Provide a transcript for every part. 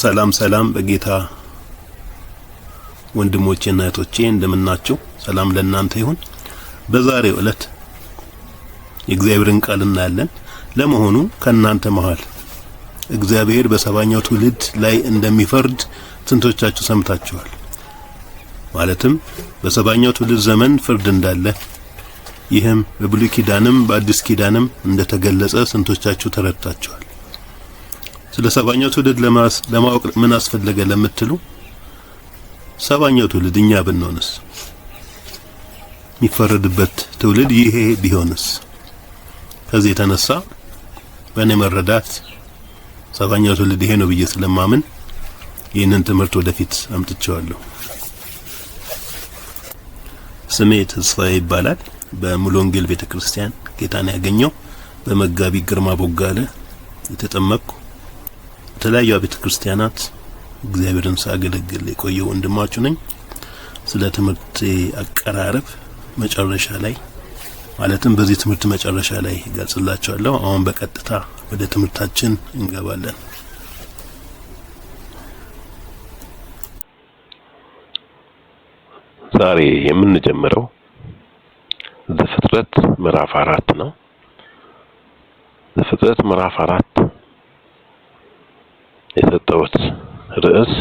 ሰላም በጌታ ወንድሞቼና እህቶቼ እንደምናችሁ ሰላም ለእናንተ ይሁን። በዛሬው ዕለት የእግዚአብሔርን ቃል እናያለን። ለመሆኑ ከናንተ መሃል እግዚአብሔር በሰባኛው ትውልድ ላይ እንደሚፈርድ ስንቶቻችሁ ሰምታችኋል? ማለትም በሰባኛው ትውልድ ዘመን ፍርድ እንዳለ፣ ይህም በብሉይ ኪዳንም በአዲስ ኪዳንም እንደተገለጸ ስንቶቻችሁ ተረድታችኋል? ስለ ሰባኛው ትውልድ ለማወቅ ምን አስፈለገ ለምትሉ፣ ሰባኛው ትውልድ እኛ ብንሆንስ? የሚፈረድበት ትውልድ ይሄ ቢሆንስ? ከዚህ የተነሳ በእኔ መረዳት ሰባኛው ትውልድ ይሄ ነው ብዬ ስለማምን ይህንን ትምህርት ወደፊት አምጥቼዋለሁ። ስሜ ተስፋዬ ይባላል። በሙሉ ወንጌል ቤተክርስቲያን ጌታን ያገኘው በመጋቢ ግርማ ቦጋለ የተጠመቅኩ የተለያዩ ቤተክርስቲያናት እግዚአብሔርን ሳገለግል የቆየው ወንድማችሁ ነኝ። ስለ ትምህርት አቀራረብ መጨረሻ ላይ ማለትም በዚህ ትምህርት መጨረሻ ላይ ገልጽላችኋለሁ። አሁን በቀጥታ ወደ ትምህርታችን እንገባለን። ዛሬ የምንጀምረው ዘፍጥረት ምዕራፍ 4 ነው። ዘፍጥረት ምዕራፍ 4 የተጠቀሰው ርዕስ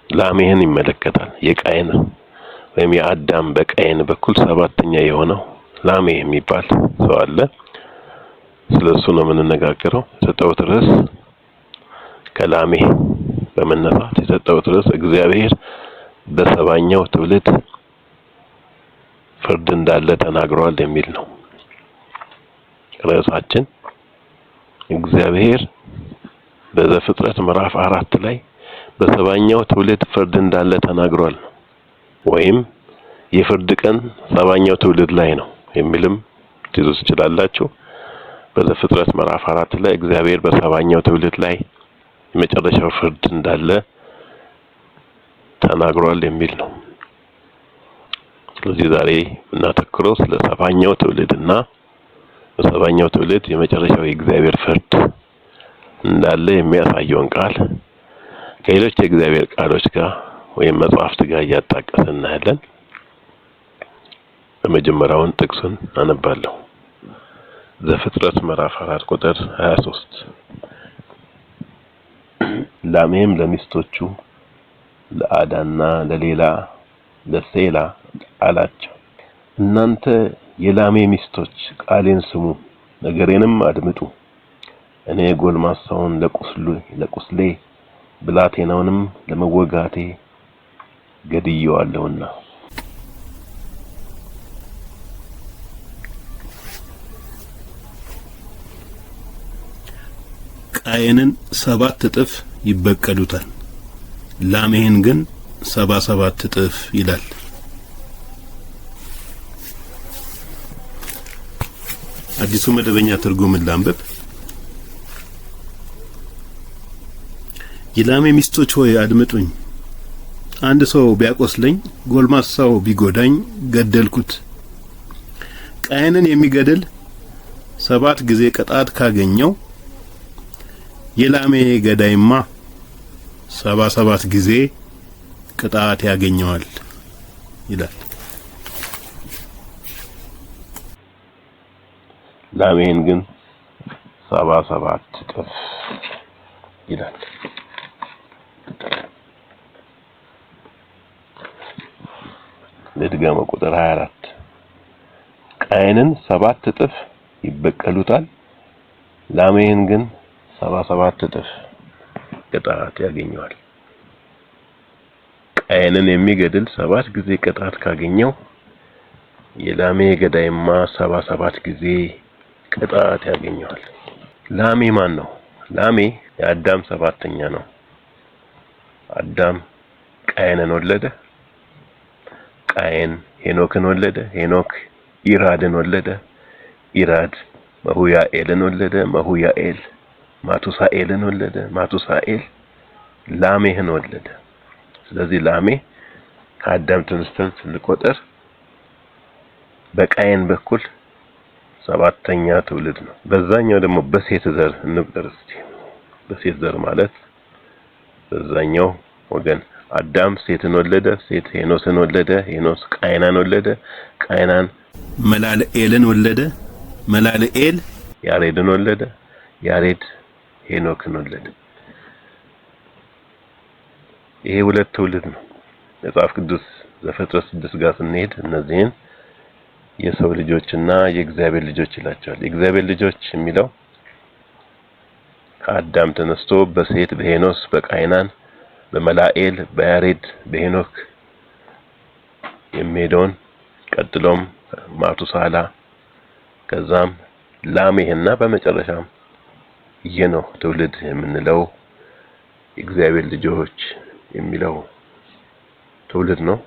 ላሜህን ይመለከታል። የቃየን ወይም የአዳም በቃየን በኩል ሰባተኛ የሆነው ላሜህ የሚባል ሰው አለ። ስለሱ ነው የምንነጋገረው። የተጠቀሰው ርዕስ ከላሜህ በመነሳት የተጠቀሰው ርዕስ እግዚአብሔር በሰባኛው ትውልድ ፍርድ እንዳለ ተናግሯል የሚል ነው። ርዕሳችን እግዚአብሔር በዘፍጥረት ምዕራፍ 4 ላይ በሰባኛው ትውልድ ፍርድ እንዳለ ተናግሯል፣ ወይም የፍርድ ቀን ሰባኛው ትውልድ ላይ ነው የሚልም ትይዙ ትችላላችሁ። በዘፍጥረት ምዕራፍ 4 ላይ እግዚአብሔር በሰባኛው ትውልድ ላይ የመጨረሻው ፍርድ እንዳለ ተናግሯል የሚል ነው። ስለዚህ ዛሬ እናተክረው ስለ ሰባኛው ትውልድና በሰባኛው ትውልድ የመጨረሻው የእግዚአብሔር ፍርድ እንዳለ የሚያሳየውን ቃል ከሌሎች የእግዚአብሔር ቃሎች ጋር ወይም መጽሐፍት ጋር እያጣቀስን እናያለን። በመጀመሪያውን ጥቅሱን አነባለሁ። ዘፍጥረት ምዕራፍ 4 ቁጥር 23 ላሜም ለሚስቶቹ ለአዳና ለሌላ ለሴላ አላቸው፣ እናንተ የላሜ ሚስቶች ቃሌን ስሙ፣ ነገሬንም አድምጡ። እኔ ጎልማሳውን ለቁስሌ ብላቴናውንም ለመወጋቴ ገድየዋለሁና። ቃየንን 7 እጥፍ ይበቀሉታል፣ ላሜህን ግን 77 እጥፍ ይላል። አዲሱ መደበኛ ትርጉምን ላንብብ። የላሜ ሚስቶች ሆይ አድምጡኝ። አንድ ሰው ቢያቆስለኝ፣ ጎልማሳው ቢጎዳኝ ገደልኩት። ቃየንን የሚገድል 7 ጊዜ ቅጣት ካገኘው የላሜ ገዳይማ 77 ጊዜ ቅጣት ያገኘዋል ይላል። ላሜህን ግን 77 እጥፍ ይላል። ለድጋሜ ቁጥር 24 ቃየንን 7 እጥፍ ይበቀሉታል፣ ላሜህን ግን 77 እጥፍ ቅጣት ያገኘዋል። ቃየንን የሚገድል 7 ጊዜ ቅጣት ካገኘው የላሜ ገዳይማ 77 ጊዜ ቅጣት ያገኘዋል። ላሜ ማን ነው? ላሜ የአዳም 7ኛ ነው። አዳም ቃየንን ወለደ። ቃየን ሄኖክን ወለደ። ሄኖክ ኢራድን ወለደ። ኢራድ መሁያኤልን ወለደ። መሁያኤል ማቱሳኤልን ወለደ። ማቱሳኤል ላሜህን ወለደ። ስለዚህ ላሜ ከአዳም ተነስተን ስንቆጥር በቃየን በኩል 7ኛ ትውልድ ነው። በዛኛው ደግሞ በሴት ዘር እንቁጠር እስቲ። በሴት ዘር ማለት በዛኛው ወገን አዳም ሴትን ወለደ፣ ሴት ሄኖስን ወለደ፣ ሄኖስ ቃይናን ወለደ፣ ቃይናን መላልኤልን ወለደ፣ መላልኤል ያሬድን ወለደ፣ ያሬድ ሄኖክን ወለደ። ይሄ ሁለት ትውልድ ነው። መጽሐፍ ቅዱስ ዘፍጥረት 6 ጋር ስንሄድ እነዚህን የሰው ልጆችና የእግዚአብሔር ልጆች ይላቸዋል። የእግዚአብሔር ልጆች የሚለው ከአዳም ተነስቶ በሴት በሄኖስ በቃይናን በመላኤል በያሬድ በሄኖክ የሚሄደውን ቀጥሎም ማቱሳላ ከዛም ላሜህና በመጨረሻም የኖህ ትውልድ የምንለው የእግዚአብሔር ልጆች የሚለው ትውልድ ነው።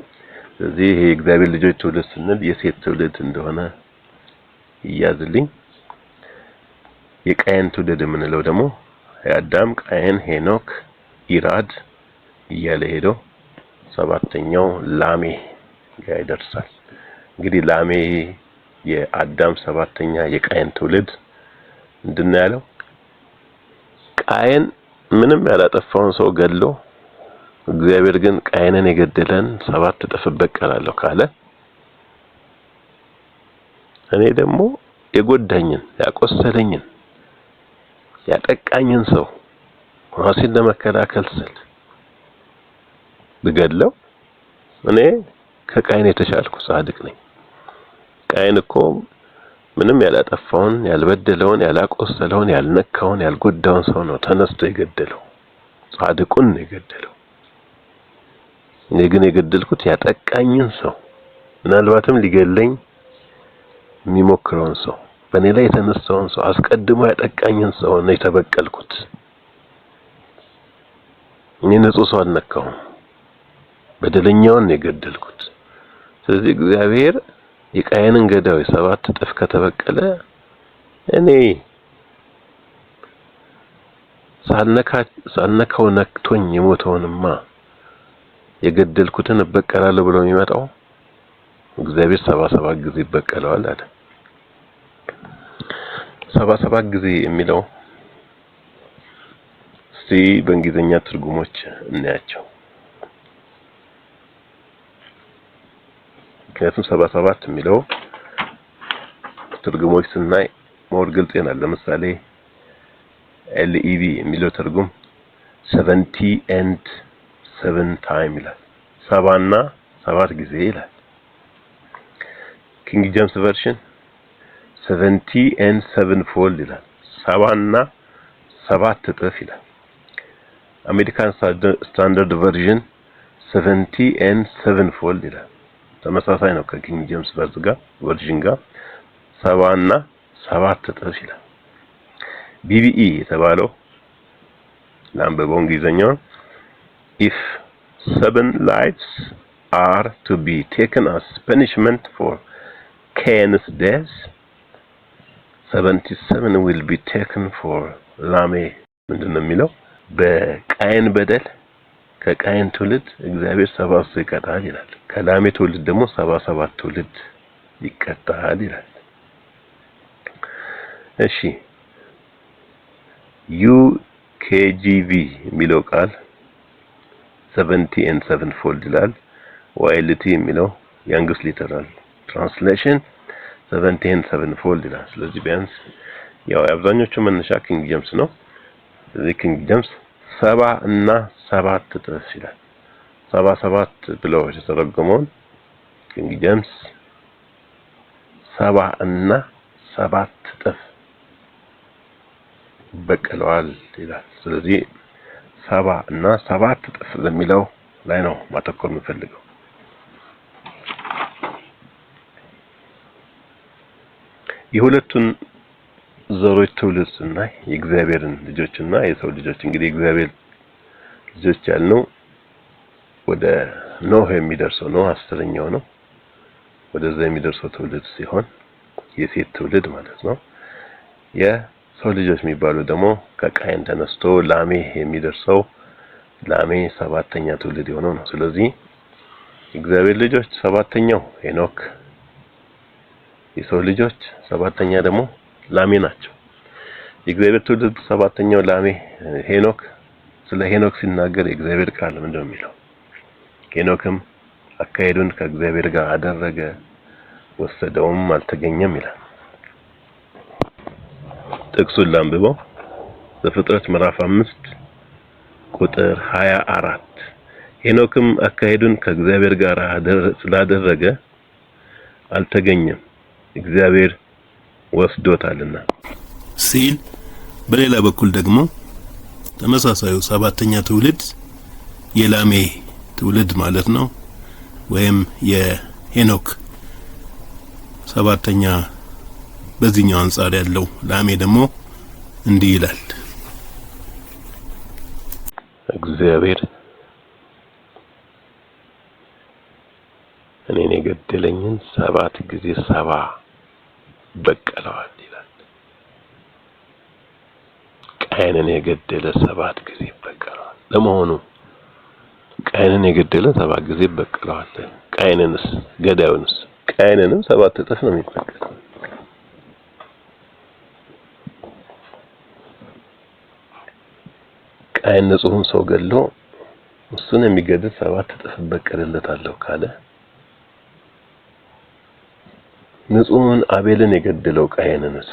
ስለዚህ ይሄ የእግዚአብሔር ልጆች ትውልድ ስንል የሴት ትውልድ እንደሆነ ይያዝልኝ። የቃየን ትውልድ የምንለው ደግሞ የአዳም ቃየን ሄኖክ ኢራድ እያለ ሄዶ ሰባተኛው ላሜ ጋር ይደርሳል። እንግዲህ ላሜ የአዳም ሰባተኛ የቃየን ትውልድ ምንድነው ያለው? ቃየን ምንም ያላጠፋውን ሰው ገድሎ እግዚአብሔር ግን ቃየንን የገደለን 7 እጥፍ እበቀላለሁ ካለ እኔ ደግሞ የጎዳኝን ያቆሰለኝን ያጠቃኝን ሰው ራሴን ለመከላከል ስል ብገድለው እኔ ከቃየን የተሻልኩ ጻድቅ ነኝ። ቃየን እኮ ምንም ያላጠፋውን ያልበደለውን ያላቆሰለውን ያልነካውን ያልጎዳውን ሰው ነው ተነስቶ የገደለው፣ ጻድቁን ነው የገደለው። እኔ ግን የገደልኩት ያጠቃኝን ሰው ምናልባትም ሊገለኝ የሚሞክረውን ሰው በእኔ ላይ የተነሳውን ሰው አስቀድሞ ያጠቃኝን ሰው ነው የተበቀልኩት። እኔ ንጹህ ሰው አልነካውም፣ በደለኛውን ነው የገደልኩት። ስለዚህ እግዚአብሔር የቃየንን ገዳይ 7 እጥፍ ከተበቀለ እኔ ሳልነካው ነክቶኝ የሞተውንማ የገደልኩትን እበቀላለሁ ብሎ የሚመጣው እግዚአብሔር 77 ጊዜ ይበቀለዋል አለ። 77 ጊዜ የሚለው እስቲ በእንግሊዘኛ ትርጉሞች እናያቸው። ምክንያቱም 77 የሚለው ትርጉሞች ስናይ ሞር ግልጽ ይሆናል። ለምሳሌ LEV የሚለው ትርጉም 70 and 7 time ይላል። 70 እና 7 ጊዜ ይላል። ኪንግ ጄምስ ቨርሽን 70 and 7 fold ይላል። 70 እና 7 እጥፍ ይላል። አሜሪካን ስታንዳርድ ቨርዥን 70 and 7 fold ይላል። ተመሳሳይ ነው ከኪንግ ጄምስ ቨርዥን ጋር 70 እና 7 እጥፍ ይላል። BBE የተባለው ለአንብበው እንግሊዘኛውን if 7 lives are to be taken as punishment for Cain's death, 77 will be taken for Lameh ምንድነው የሚለው? በቃየን በደል ከቃየን ትውልድ እግዚአብሔር 7 ይቀጣል ይላል። ከላሜ ትውልድ ደግሞ 77 ትውልድ ይቀጣል ይላል። እሺ UKJV የሚለው ቃል 70 and 7 fold ይላል። YLT የሚለው ያንግስ ሊተራል ትራንስሌሽን 70 and 7 fold ይላል። ስለዚህ ቢያንስ ያው አብዛኞቹ መነሻ ኪንግ ጄምስ ነው። ስለዚህ ኪንግ ጄምስ 70 እና 7 እጥፍ ይላል። 77 ብለው የተረጎመውን ኪንግ ጄምስ 70 እና 7 እጥፍ በቀለዋል ይላል። ስለዚህ 70 እና 7 እጥፍ ለሚለው ላይ ነው ማተኮር የምፈልገው። የሁለቱን ዘሮች ትውልድ ስናይ የእግዚአብሔርን ልጆችና የሰው ልጆች እንግዲህ የእግዚአብሔር ልጆች ያልነው ወደ ኖህ የሚደርሰው ነው 10ኛው ነው። ወደዛ የሚደርሰው ትውልድ ሲሆን የሴት ትውልድ ማለት ነው። የሰው ልጆች የሚባሉ ደግሞ ከቃየን ተነስቶ ላሜህ የሚደርሰው ላሜህ 7ኛ ትውልድ የሆነው ነው። ስለዚህ የእግዚአብሔር ልጆች 7ኛው ሄኖክ፣ የሰው ልጆች 7ኛ ደግሞ ላሜ ናቸው። የእግዚአብሔር ትውልድ 7ኛው ላሜ ሄኖክ፣ ስለ ሄኖክ ሲናገር የእግዚአብሔር ቃል ምንድነው የሚለው? ሄኖክም አካሄዱን ከእግዚአብሔር ጋር አደረገ፣ ወሰደውም አልተገኘም ይላል። ጥቅሱን ላንብበው። ዘፍጥረት ምዕራፍ 5 ቁጥር 24 ሄኖክም አካሄዱን ከእግዚአብሔር ጋር ስላደረገ አልተገኘም፣ እግዚአብሔር ወስዶታልና ሲል፣ በሌላ በኩል ደግሞ ተመሳሳዩ ሰባተኛ ትውልድ የላሜ ትውልድ ማለት ነው፣ ወይም የሄኖክ ሰባተኛ በዚህኛው አንጻር ያለው ላሜ ደግሞ እንዲህ ይላል። እግዚአብሔር እኔን የገደለኝን 7 ጊዜ 70 በቀለዋል ይላል። ቃየንን የገደለ 7 ጊዜ በቀለዋል። ለመሆኑ ቃየንን የገደለ 7 ጊዜ በቀለዋል? ቃየንንስ ገዳዩንስ? ቃየንንም 7 እጥፍ ነው የሚበቀለው። ቃየን ንጹሕን ሰው ገድሎ እሱን የሚገድል 7 እጥፍ በቀልለታለሁ ካለ፣ ንጹሕን አቤልን የገደለው ቃየንንስ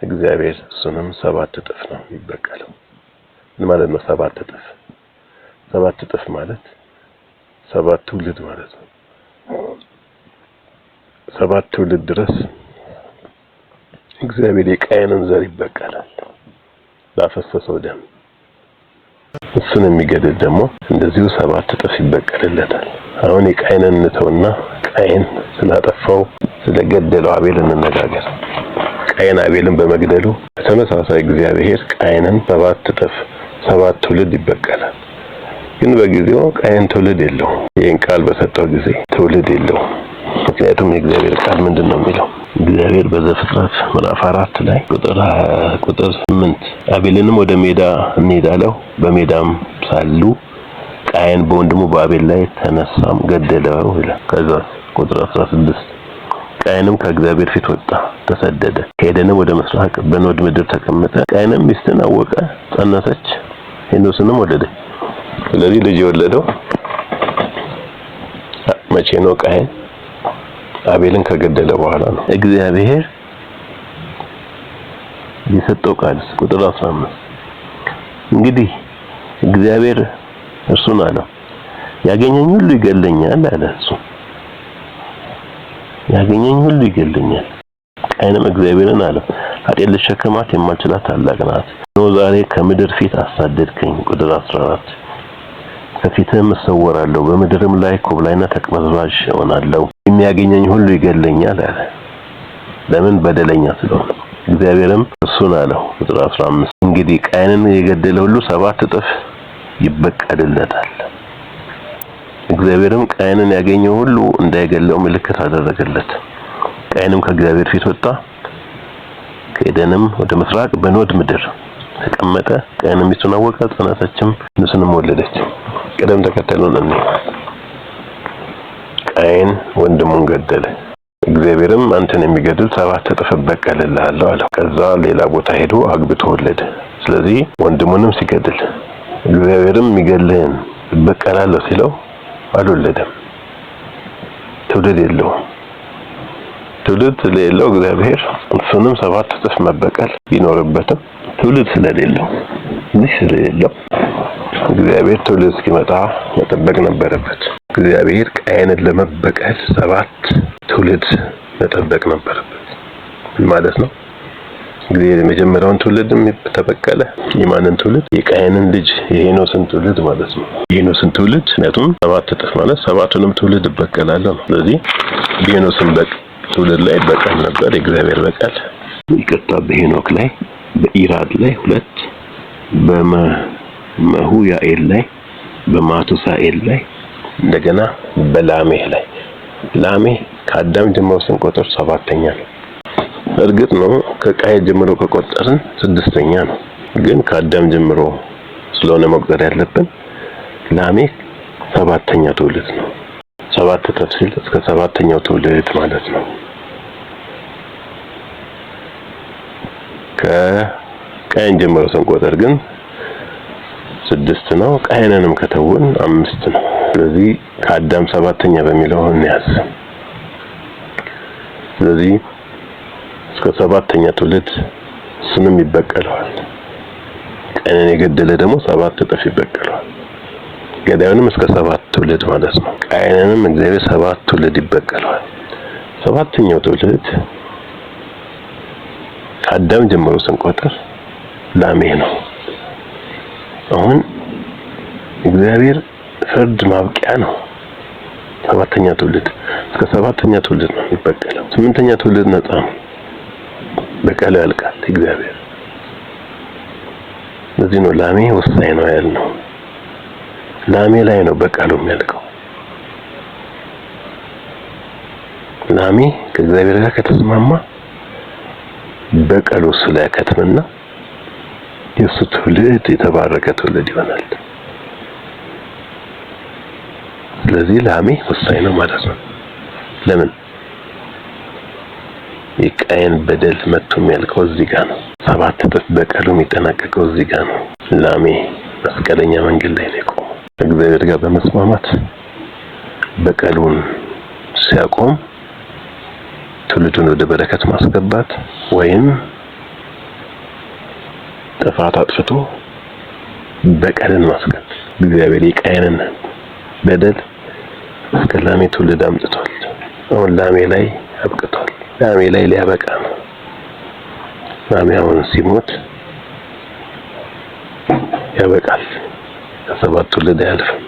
እግዚአብሔር እሱንም 7 እጥፍ ነው የሚበቀለው። ምን ማለት ነው? 7 እጥፍ 7 እጥፍ ማለት 7 ትውልድ ማለት ነው። 7 ትውልድ ድረስ እግዚአብሔር የቃየንን ዘር ይበቀላል ላፈሰሰው ደም። እሱን የሚገድል ደግሞ እንደዚሁ 7 እጥፍ ይበቀልለታል። አሁን የቃየንን እንተውና ቃየን ስላጠፋው ስለገደለው አቤል እንነጋገር። ቃየን አቤልን በመግደሉ በተመሳሳይ እግዚአብሔር ቃየንን 7 እጥፍ 7 ትውልድ ይበቀላል። ግን በጊዜው ቃየን ትውልድ የለውም። ይህን ቃል በሰጠው ጊዜ ትውልድ የለውም። ምክንያቱም የእግዚአብሔር ቃል ምንድነው የሚለው? እግዚአብሔር በዘፍጥረት ምዕራፍ 4 ላይ ቁጥር 8 አቤልንም ወደ ሜዳ እንሂድ አለው። በሜዳም ሳሉ ቃየን በወንድሙ በአቤል ላይ ተነሳም ገደለው ይላል። ከዛ ቁጥር 16 ቃየንም ከእግዚአብሔር ፊት ወጣ፣ ተሰደደ፣ ሄደንም ወደ ምስራቅ በኖድ ምድር ተቀመጠ። ቃየንም ሚስትን አወቀ፣ ጸነሰች፣ ሄኖስንም ወለደች። ስለዚህ ልጅ የወለደው መቼ ነው? ቃየን አቤልን ከገደለ በኋላ ነው። እግዚአብሔር የሰጠው ቃል ቁጥር 15 እንግዲህ እግዚአብሔር እርሱን አለው ያገኘኝ ሁሉ ይገለኛል አለ። እሱ ያገኘኝ ሁሉ ይገለኛል። ቃየንም እግዚአብሔርን አለው ኃጢአት ልሸከማት የማልችላት ታላቅ ናት። ነው ዛሬ ከምድር ፊት አሳደድከኝ። ቁጥር 14 ከፊትህም እሰወራለሁ፣ በምድርም ላይ ኮብላይና ተቅበዝባዥ እሆናለሁ፣ የሚያገኘኝ ሁሉ ይገለኛል አለ። ለምን? በደለኛ ስለሆነ። እግዚአብሔርም እሱን አለው ቁጥር 15 እንግዲህ ቃየንን የገደለ ሁሉ 7 እጥፍ ይበቀልለታል። እግዚአብሔርም ቃየንን ያገኘው ሁሉ እንዳይገለው ምልክት አደረገለት። ቃየንም ከእግዚአብሔር ፊት ወጣ፣ ከሄደንም ወደ ምስራቅ በኖድ ምድር ተቀመጠ። ቃየንም ሚስቱን አወቀ፣ ጸነሰችም፣ ሄኖስንም ወለደች። ቅደም ተከተሉን እንይ። ቃየን ወንድሙን ገደለ። እግዚአብሔርም አንተን የሚገድል 7 እጥፍ እበቀልልሃለሁ አለው። ከዛ ሌላ ቦታ ሄዶ አግብቶ ወለደ። ስለዚህ ወንድሙንም ሲገድል እግዚአብሔርም የሚገድልህን እበቀላለሁ ሲለው አልወለደም። ትውልድ የለውም። ትውልድ ስለሌለው እግዚአብሔር እሱንም 7 እጥፍ መበቀል ቢኖርበትም ትውልድ ስለሌለው እግዚአብሔር ትውልድ እስኪመጣ መጠበቅ ነበረበት። እግዚአብሔር ቃየንን ለመበቀል 7 ትውልድ መጠበቅ ነበረበት። ምን ማለት ነው? እግዚአብሔር የመጀመሪያውን ትውልድ ተበቀለ። የማንን ትውልድ? የቃየንን ልጅ የሄኖስን ትውልድ ማለት ነው። የሄኖስን ትውልድ ምክንያቱም 7 እጥፍ ማለት 7ቱንም ትውልድ እበቀላለሁ ነው። ስለዚህ የሄኖስን ትውልድ ላይ በቀል ነበር የእግዚአብሔር በቀል። ይቅርታ፣ በሄኖክ ላይ፣ በኢራድ ላይ 2፣ በመሁያኤል ላይ፣ በማቱሳኤል ላይ፣ እንደገና በላሜህ ላይ። ላሜህ ከአዳም ጀምሮ ስንቆጥር 7ኛ ነው። እርግጥ ነው ከቃየን ጀምሮ ከቆጠርን 6ኛ ነው። ግን ከአዳም ጀምሮ ስለሆነ መቁጠር ያለብን ላሜህ 7ኛ ትውልድ ነው። 7 እጥፍ ሲል እስከ 7ኛው ትውልድ ማለት ነው። ከቃየን ጀምሮ ስንቆጥር ግን 6 ነው። ቃየንንም ከተውን 5 ነው። ስለዚህ ከአዳም 7ኛ በሚለው እንያዝ። ስለዚህ እስከ 7ኛ ትውልድ እሱንም ይበቀለዋል። ቃየንን የገደለ ደግሞ 7 እጥፍ ይበቀለዋል። ገዳዩንም እስከ 7 ትውልድ ማለት ነው። ቃየንንም እግዚአብሔር 7 ትውልድ ይበቀለዋል። 7ኛው ትውልድ ከአዳም ጀምሮ ስንቆጥር ላሜህ ነው። አሁን እግዚአብሔር ፍርድ ማብቂያ ነው። 7ኛ ትውልድ እስከ 7ኛ ትውልድ ነው የሚበቀለው። 8ኛ ትውልድ ነፃ ነው። በቀሉ ያልቃል እግዚአብሔር። ለዚህ ነው ላሜህ ወሳኝ ነው ያልነው። ላሜህ ላይ ነው በቀሉ የሚያልቀው። ላሜህ ከእግዚአብሔር ጋር ከተስማማ በቀሉ ስለያከትምና የሱ ትውልድ የተባረከ ትውልድ ይሆናል። ስለዚህ ላሜህ ወሳኝ ነው ማለት ነው። ለምን? የቃየን በደል መጥቶ የሚያልቀው እዚህ ጋር ነው። 7 እጥፍ በቀሉ የሚጠናቀቀው እዚህ ጋር ነው። ላሜህ መስቀለኛ መንገድ ላይ ነው የቆመው። እግዚአብሔር ጋር በመስማማት በቀሉን ሲያቆም ትውልዱን ወደ በረከት ማስገባት ወይም ጥፋት አጥፍቶ በቀልን ማስገባት። እግዚአብሔር የቃየንን በደል እስከ ላሜህ ትውልድ አምጥቷል። አሁን ላሜህ ላይ አብቅቷል። ላሜህ ላይ ሊያበቃ ነው። ላሜህ አሁን ሲሞት ያበቃል። ከ7 ትውልድ አያልፍም።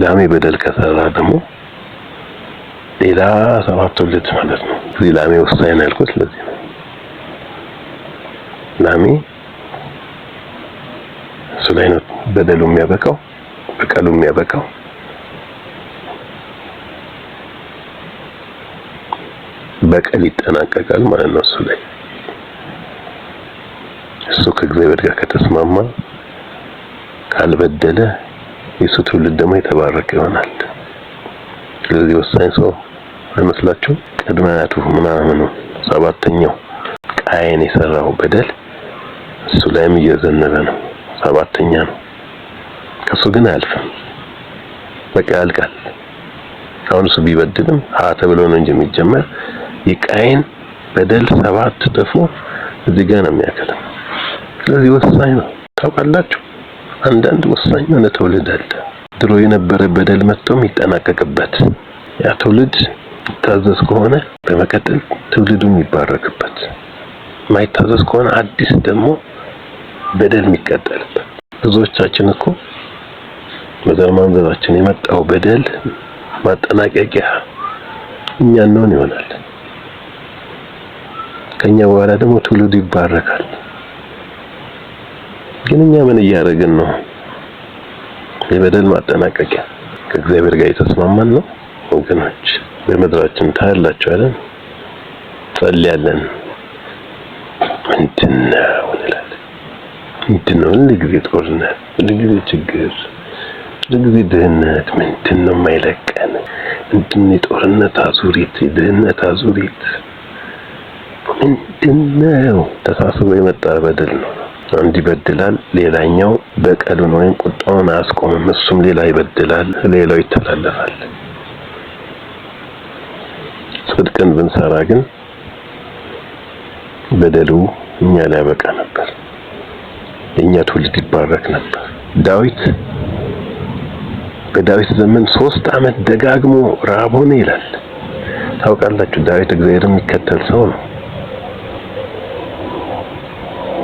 ላሜህ በደል ከሰራ ደግሞ ሌላ 7 ትውልድ ማለት ነው። እዚህ ላሜህ ወሳኝ ነው ያልኩት ለዚህ ነው። ላሜህ እሱ ላይ ነው በደሉ የሚያበቃው፣ በቀሉ የሚያበቃው። በቀል ይጠናቀቃል ማለት ነው እሱ ላይ። እሱ ከእግዚአብሔር ጋር ከተስማማ ካልበደለ የሱ ትውልድ ደግሞ የተባረከ ይሆናል። ስለዚህ ወሳኝ ሰው አይመስላችሁ? ቅድመ አያቱ ምናምን 7ኛው ቃየን የሰራው በደል እሱ ላይም እየዘነበ ነው። 7ኛ ነው። ከሱ ግን አያልፍም። በቃ ያልቃል። አሁን እሱ ቢበድልም ተብሎ ነው እንጂ የሚጀመር የቃየን በደል 7 እጥፍ እዚህ ጋር ነው የሚያከለው። ስለዚህ ወሳኝ ነው። ታውቃላችሁ አንዳንድ ወሳኝ የሆነ ትውልድ አለ። ድሮ የነበረ በደል መጥቶ የሚጠናቀቅበት ያ ትውልድ ታዘዝ ከሆነ በመቀጠል ትውልዱ የሚባረክበት፣ ማይታዘዝ ከሆነ አዲስ ደግሞ በደል የሚቀጠልበት። ብዙዎቻችን እኮ በዘር ማንዘራችን የመጣው በደል ማጠናቀቂያ እኛ እንሆን ይሆናል። ከኛ በኋላ ደግሞ ትውልዱ ይባረካል። ግን እኛ ምን እያደረግን ነው? የበደል ማጠናቀቂያ ከእግዚአብሔር ጋር የተስማማን ነው ወገኖች። በመድራችን ታያላችሁ አይደል? ጸልያለን ምንድነው እንላለን። ምንድነው ሁልጊዜ ጦርነት፣ ሁልጊዜ ችግር፣ ሁልጊዜ ድህነት። ምንድነው የማይለቀን? ምንድነው የጦርነት አዙሪት፣ የድህነት አዙሪት ምንድነው? ተሳስቦ የመጣ በደል ነው። አንድ ይበድላል፣ ሌላኛው በቀሉን ወይም ቁጣውን አያስቆምም። እሱም ሌላ ይበድላል፣ ሌላው ይተላለፋል። ጽድቅን ብንሰራ ግን በደሉ እኛ ላይ ያበቃ ነበር። የኛ ትውልድ ይባረክ ነበር። በዳዊት ዘመን 3 ዓመት ደጋግሞ ረሃብ ሆነ ይላል። ታውቃላችሁ ዳዊት እግዚአብሔርን የሚከተል ሰው ነው።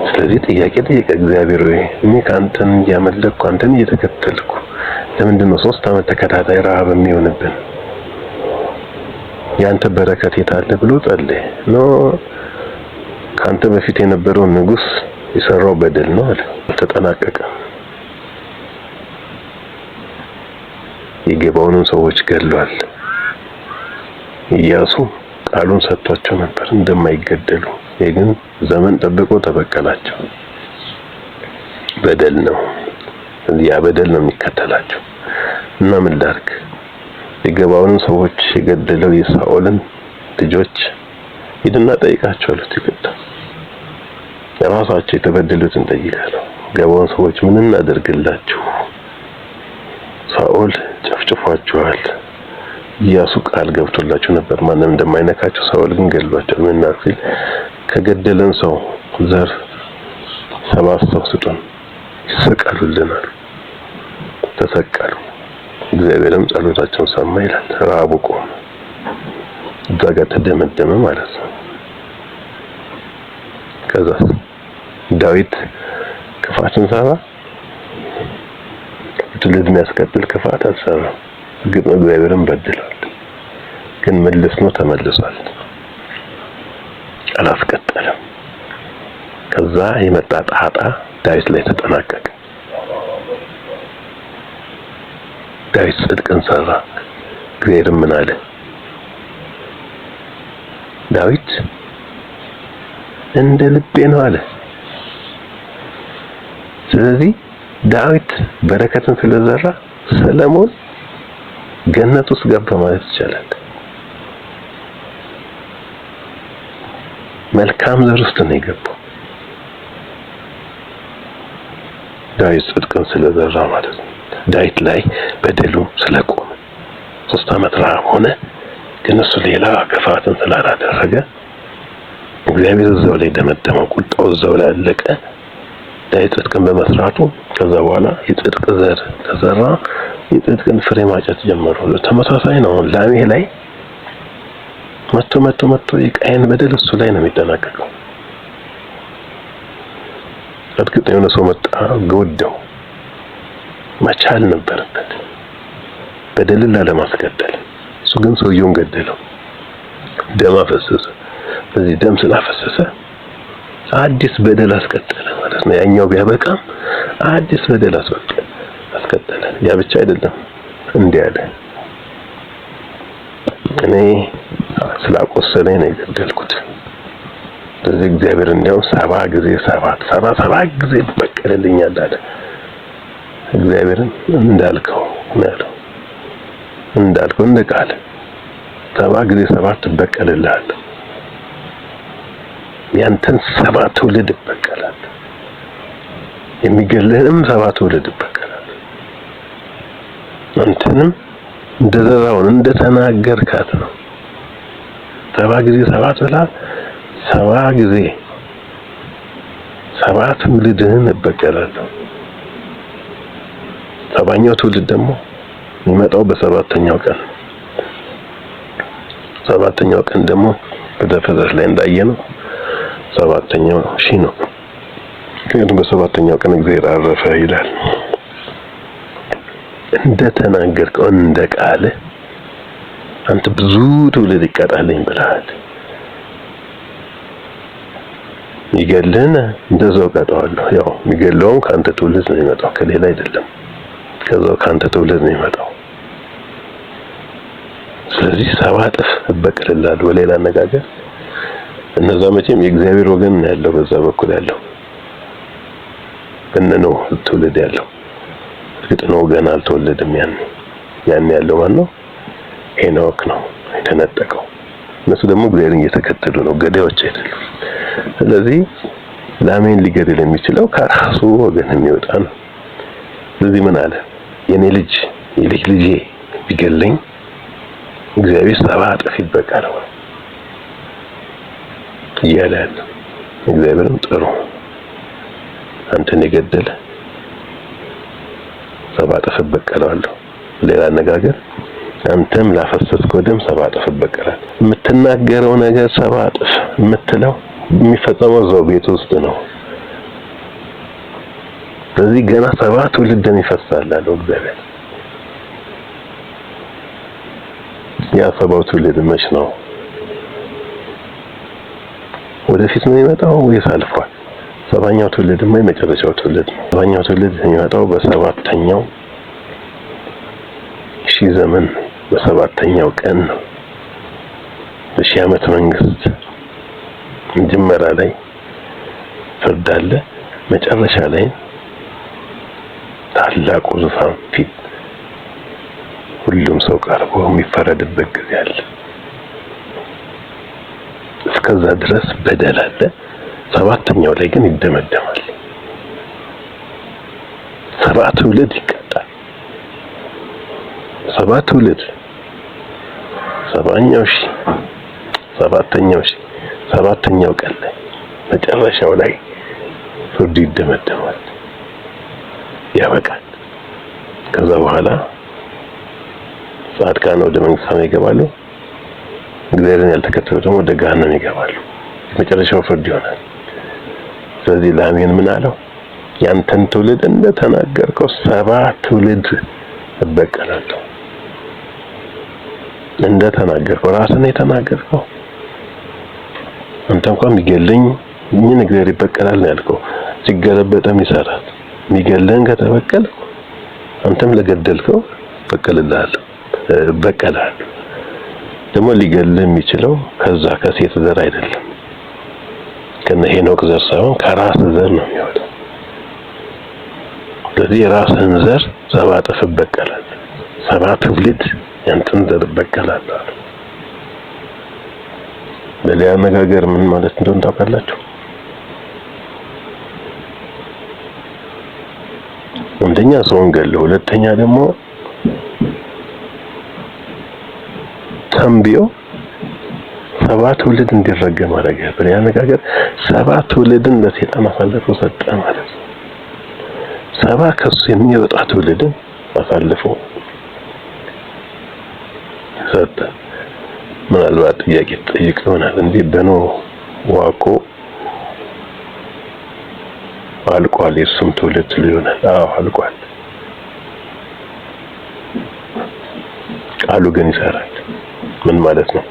ስለዚህ ጥያቄ ጠየቀ። እግዚአብሔር ሆይ እኔ ካንተን እያመለክኩ አንተን እየተከተልኩ ለምንድን ነው 3 ዓመት ተከታታይ ረሃብ የሚሆንብን? ያንተ በረከት የታለ ብሎ ጸለየ። ካንተ በፊት የነበረው ንጉስ የሰራው በደል ነው አለ። ተጠናቀቀ። የገባዖንን ሰዎች ገድሏል። ኢያሱ ቃሉን ሰጥቷቸው ነበር እንደማይገደሉ። ግን ዘመን ጠብቆ ተበቀላቸው። በደል ነው። ያ በደል ነው የሚከተላቸው። እና ምን ላድርግ? የገባዖንን ሰዎች የገደለው የሳኦልን ልጆች ሂድና ጠይቃቸው አሉት። ይቅርታ ራሳቸው የተበደሉትን ጠይቃለሁ። ገባውን ሰዎች ምን እናደርግላችሁ? ሳኦል ጨፍጭፏቸዋል። ኢያሱ ቃል ገብቶላቸው ነበር ማንም እንደማይነካቸው። ሳኦል ግን ገድሏቸው ምን ናክል ከገደለን ሰው ዘር 7 ሰው ስጡን ይሰቀሉልናል። ተሰቀሉ። እግዚአብሔርም ጸሎታቸውን ሰማ ይላል። ረሃቡ ቆመ። እዛ ጋር ተደመደመ ማለት ነው። ከዛ ዳዊት ክፋትን ሰራ? ትውልድ የሚያስቀጥል ክፋት አልሰራም። ግን እግዚአብሔርን በድሏል። ግን መልስ ነው ተመልሷል። አላስቀጠለም። ከዛ የመጣ ጣጣ ዳዊት ላይ ተጠናቀቀ። ዳዊት ጽድቅን ሰራ። እግዚአብሔር ምን አለ? ዳዊት እንደ ልቤ ነው አለ። ስለዚህ ዳዊት በረከትን ስለዘራ ሰለሞን ገነት ውስጥ ገባ ማለት ይቻላል። መልካም ዘር ውስጥ ነው የገባው ዳዊት ጽድቅን ስለዘራ ማለት ነው። ዳዊት ላይ በደሉ ስለቆመ 3 ዓመት ረሃብ ሆነ። ግን እሱ ሌላ ክፋትን ስላላደረገ እግዚአብሔር እዛው ላይ ደመደመው። ቁጣው እዛው ላይ አለቀ። ዳዊት ጽድቅን በመስራቱ ከዛ በኋላ የጽድቅ ዘር ተዘራ። የጽድቅን ፍሬ ማጨት ጀመሩ። ተመሳሳይ ነው። ላሜህ ላይ መጥቶ የቃየን በደል እሱ ላይ ነው የሚጠናቀቀው። እርግጥ የሆነ ሰው መጣ ጎዳው፣ መቻል ነበረበት በደልን ላለማስቀጠል። እሱ ግን ሰውየውን ገደለው፣ ደም አፈሰሰ። በዚህ ደም ስላፈሰሰ አዲስ በደል አስቀጠለ ማለት ነው። ያኛው ቢያበቃም አዲስ በደል አስቀጠለ። ያ ብቻ አይደለም፣ እንዲህ አለ፣ እኔ ስላቆሰለኝ ነው የገደልኩት። ስለዚህ እግዚአብሔር እንዲያው 7 ጊዜ 7 ጊዜ በቀለልኛል አለ። እግዚአብሔርን እንዳልከው ነው እንዳልከው እንደ ቃል 7 ጊዜ 7 ትበቀልልሃለሁ። ያንተን 7 ትውልድ ይበቀላል። የሚገለህንም 7 ትውልድ ይበቀላል። አንተንም እንደዘራውን እንደተናገርካት ነው። 7 ጊዜ 7 ብላ 7 ጊዜ 7 ትውልድህን እበቀላለሁ። 7ኛው ትውልድ ደግሞ የሚመጣው በ7ኛው ቀን። 7ኛው ቀን ደግሞ በዘፍጥረት ላይ እንዳየነው 7ኛው ሺህ ነው። ግን በ7ኛው ቀን እግዚአብሔር አረፈ ይላል። እንደተናገርከው እንደ ቃል አንተ ብዙ ትውልድ ይቀጣልኝ ብለሃል። ይገልን እንደዛው ቀጣዋለሁ። ያው የሚገለውም ካንተ ትውልድ ነው የሚመጣው፣ ከሌላ አይደለም። ከዛው ካንተ ትውልድ ነው የሚመጣው። ስለዚህ 7 እጥፍ እበቀልልሃለሁ። በሌላ አነጋገር እነዛ መቼም የእግዚአብሔር ወገን ነው ያለው፣ በዛ በኩል ያለው በእነኖ ትውልድ ያለው። እርግጥ ነው ገና አልተወለደም። ያን ያለው ማን ነው? ሄኖክ ነው የተነጠቀው። እነሱ ደግሞ እግዚአብሔርን እየተከተሉ ነው፣ ገዳዮች አይደሉም። ስለዚህ ላሜን ሊገድል የሚችለው ከራሱ ወገን የሚወጣ ነው። ስለዚህ ምን አለ? የኔ ልጅ የልጅ ልጄ ቢገለኝ እግዚአብሔር 7 እጥፍ ይበቀለው እያለ ያለ። እግዚአብሔርም ጥሩ አንተን የገደለ 7 እጥፍ እበቀለዋለሁ። ሌላ አነጋገር አንተም ላፈሰስከው ደም 7 እጥፍ እበቀላለሁ። የምትናገረው ነገር 7 እጥፍ የምትለው የሚፈጸመው እዛው ቤት ውስጥ ነው። ስለዚህ ገና 7 ትውልድ ደም ይፈሳል አለው እግዚአብሔር። ያ 7 ትውልድ መች ነው? ወደፊት ነው የሚመጣው ወይስ አልፏል? 7ኛው ትውልድማ የመጨረሻው ትውልድ ነው። 7ኛው ትውልድ የሚመጣው በ7ኛው ሺህ ዘመን በ7ኛው ቀን ነው። በሺህ ዓመት መንግስት መጀመሪያ ላይ ፍርድ አለ፣ መጨረሻ ላይ ታላቁ ዙፋን ፊት ሁሉም ሰው ቀርቦ የሚፈረድበት ጊዜ አለ። እስከዛ ድረስ በደል አለ። ሰባተኛው ላይ ግን ይደመደማል። 7 ትውልድ ይቀጣል። 7 ትውልድ ሰባተኛው ቀን ላይ መጨረሻው ላይ ፍርድ ይደመደማል፣ ያበቃል። ከዛ በኋላ ጻድቃን ወደ መንግስተ ሰማይ ይገባሉ፣ እግዚአብሔርን ያልተከተሉ ደግሞ ወደ ገሃነም ይገባሉ። መጨረሻው ፍርድ ይሆናል። ስለዚህ ላሜን ምን አለው? ያንተን ትውልድ እንደተናገርከው 7 ትውልድ እበቀላለሁ። እንደተናገርከው ራስን የተናገርከው አንተ እንኳን የሚገለኝ ምን እግዚአብሔር ይበቀላል ነው ያልከው። ሲገለበጠም ይሰራል። የሚገለኝ ከተበቀል አንተም ለገደልከው በቀልልሃለሁ እበቀላለሁ። ደግሞ ሊገልህ የሚችለው ከዛ ከሴት ዘር አይደለም፣ ከነ ሄኖክ ዘር ሳይሆን ከራስ ዘር ነው የሚወጣው። ስለዚህ የራስህን ዘር 7 እጥፍ እበቀላለሁ፣ 7 ትውልድ ያንተን ዘር እበቀላለሁ። በሌላ አነጋገር ምን ማለት እንደሆነ ታውቃላችሁ? አንደኛ ሰውን ገለው፣ ሁለተኛ ደግሞ ተንብዮ 7 ትውልድ እንዲረገም አደረገ። በሌላ አነጋገር 7 ትውልድን ለሰይጣን አሳልፎ ሰጠ ማለት ነው። 7 ከሱ የሚወጣ ትውልድን አሳልፎ ሰጠ። ምናልባት ጥያቄ ጠይቅ ይሆናል፣ እንዴ በኖህ ዋቆ አልቋል የሱም ትውልድ ይሆናል? አዎ አልቋል። ቃሉ ግን ይሰራል። ምን ማለት ነው?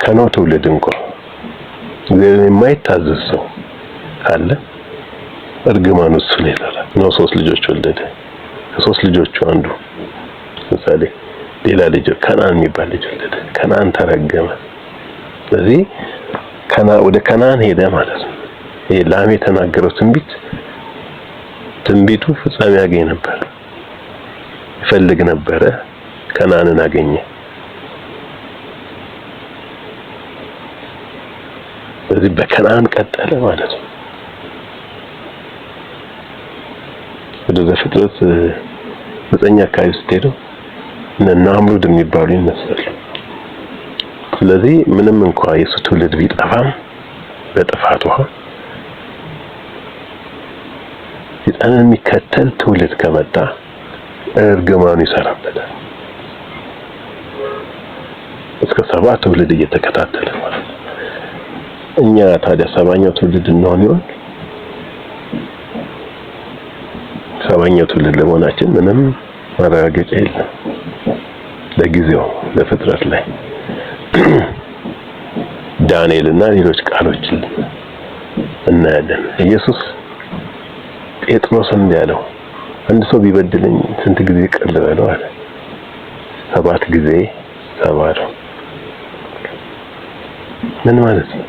ከኖህ ትውልድ እንኳን እግዚአብሔር የማይታዘዝ ሰው ካለ እርግማኑ እሱ ላይ ይሰራል። ኖህ 3 ልጆች ወለደ። ከ3 ልጆቹ አንዱ ለምሳሌ ሌላ ልጅ ከነዓን የሚባል ልጅ ወለደ። ከነዓን ተረገመ። ስለዚህ ወደ ከነዓን ሄደ ማለት ነው። ይሄ ላሜ የተናገረው ትንቢቱ ፍጻሜ ያገኝ ነበር። ይፈልግ ነበረ፣ ከነዓንን አገኘ። ስለዚህ በከነዓን ቀጠለ ማለት ነው። ወደ ዘፍጥረት 9 አካባቢ ስትሄዱ ናምሩድ የሚባሉ ይነሳሉ። ስለዚህ ምንም እንኳን የሱ ትውልድ ቢጠፋም በጥፋት ውሃ ሰይጣንን የሚከተል ትውልድ ከመጣ እርግማኑ ይሰራበታል። እስከ 7 ትውልድ እየተከታተለ ማለት ነው። እኛ ታዲያ 7ኛው ትውልድ እንሆን ይሆን? 7ኛው ትውልድ ለመሆናችን ምንም ማረጋገጫ የለም። ለጊዜው ለፍጥረት ላይ ዳንኤልና ሌሎች ቃሎችን እናያለን። ኢየሱስ ጴጥሮስን እንዲያለው አንድ ሰው ቢበድልኝ ስንት ጊዜ ይቅር ልበለው አለ? 7 ጊዜ 7 ነው። ምን ማለት ነው?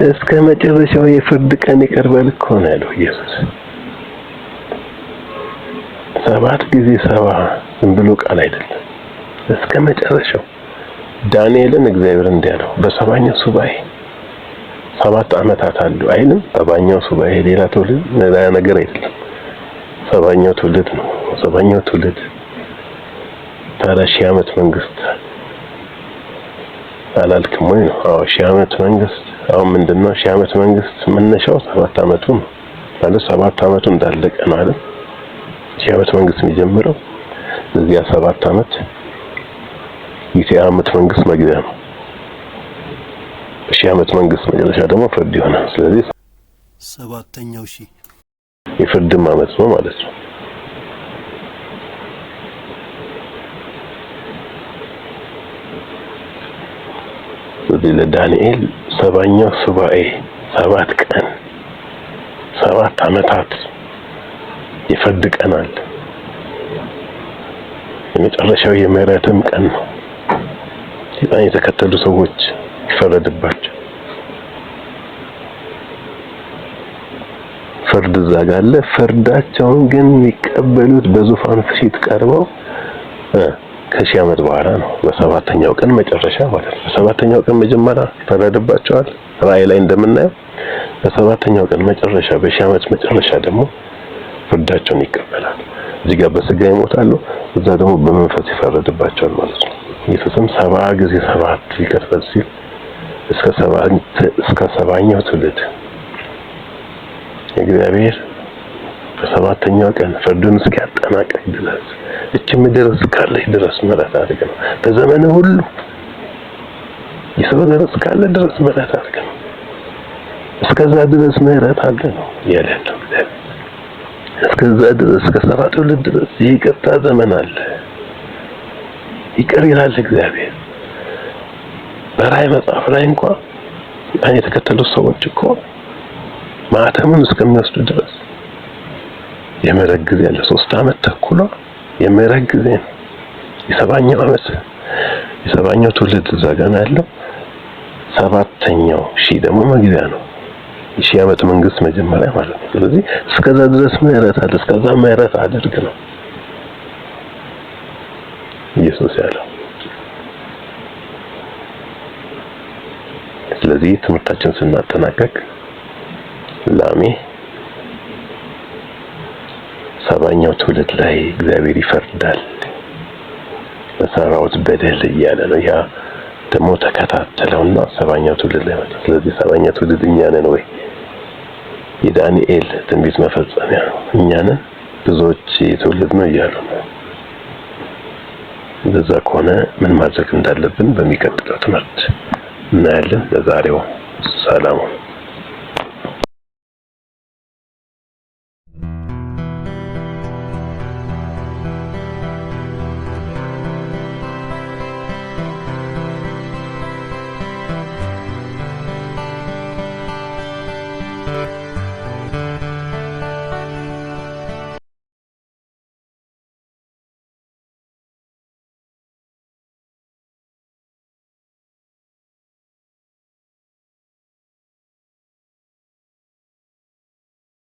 እስከ መጨረሻው የፍርድ ቀን ይቅር በል እኮ ነው ያለው ኢየሱስ። 7 ጊዜ 7 ዝም ብሎ ቃል አይደለም። እስከ መጨረሻው ዳንኤልን እግዚአብሔር እንዲያለው በ7ኛው ሱባኤ 7 ዓመታት አሉ አይልም? 7ኛው ሱባኤ ሌላ ትውልድ ሌላ ነገር አይደለም። 7ኛው ትውልድ ነው። 7ኛው ትውልድ ታዲያ 1000 ዓመት መንግስት አላልክም ወይ ነው? አዎ 1000 ዓመት መንግስት። አሁን ምንድነው 1000 ዓመት መንግስት መነሻው 7 ዓመቱ ነው ማለት 7 ዓመቱ እንዳለቀ ነው አይደል? 1000 ዓመት መንግስት የሚጀምረው እዚያ 7 ዓመት የ1000 ዓመት መንግስት መግቢያ ነው። 1000 ዓመት መንግስት መጨረሻ ደግሞ ፍርድ ይሆናል። ስለዚህ 7ኛው ሺህ የፍርድም ዓመት ነው ማለት ነው። ስለዚህ ለዳንኤል 7ኛው ሱባኤ 7 ቀን 7 ዓመታት የፍርድ ቀን አለ። የመጨረሻው የምህረትም ቀን ነው። ሰይጣን የተከተሉ ሰዎች ይፈረድባቸው። ፍርድ እዛ ጋር አለ። ፍርዳቸውን ግን የሚቀበሉት በዙፋን ፊት ቀርበው ከሺህ ዓመት በኋላ ነው። በሰባተኛው ቀን መጨረሻ ማለት ነው። በሰባተኛው ቀን መጀመሪያ ይፈረድባቸዋል ራእይ ላይ እንደምናየው። በሰባተኛው ቀን መጨረሻ በሺህ ዓመት መጨረሻ ደግሞ ፍርዳቸውን ይቀበላል። እዚህ ጋር በስጋ ይሞታሉ፣ እዛ ደግሞ በመንፈስ ይፈረድባቸዋል ማለት ነው። ኢየሱስም 70 ጊዜ 7 ይከፈል ሲል እስከ ሰባኛው ትውልድ እግዚአብሔር በሰባተኛው ቀን ፍርዱን እስኪያጠናቅቅ ድረስ እቺ ምድር እስካለች ድረስ ምሕረት አድርግ ነው። በዘመኑ ሁሉ የሰው ዘር እስካለ ድረስ ምሕረት አድርግ ነው። እስከዛ ድረስ ምሕረት አለ ነው ያለው እግዚአብሔር። እስከዛ ድረስ እስከ 7 ትውልድ ድረስ ይቅርታ ዘመን አለ። ይቅር ይላል እግዚአብሔር። በራእይ መጽሐፍ ላይ እንኳን ያን የተከተሉት ሰዎች እኮ ማህተሙን እስከሚወስዱ ድረስ የምህረት ጊዜ አለ። 3 ዓመት ተኩል የምህረት ጊዜ ነው። የሰባኛው ዓመት የሰባኛው ትውልድ እዛ ጋር ነው ያለው። ሰባተኛው ሺህ ደግሞ መግቢያ ነው። የሺህ ዓመት መንግስት መጀመሪያ ማለት ነው። ስለዚህ እስከዛ ድረስ ምህረት አለ። እስከዛ ምህረት አድርግ ነው ኢየሱስ ያለው። ስለዚህ ትምህርታችን ስናጠናቀቅ ላሜ ሰባኛው ትውልድ ላይ እግዚአብሔር ይፈርዳል በሰራውት በደል እያለ ነው። ያ ደግሞ ተከታተለውና ሰባኛው ትውልድ ላይ ማለት። ስለዚህ ሰባኛው ትውልድ እኛ ነን ወይ? የዳንኤል ትንቢት መፈጸሚያ ነው። እኛ ነን ብዙዎች ትውልድ ነው እያሉ ነው። እንደዛ ከሆነ ምን ማድረግ እንዳለብን በሚቀጥለው ትምህርት እናያለን። ለዛሬው ሰላም።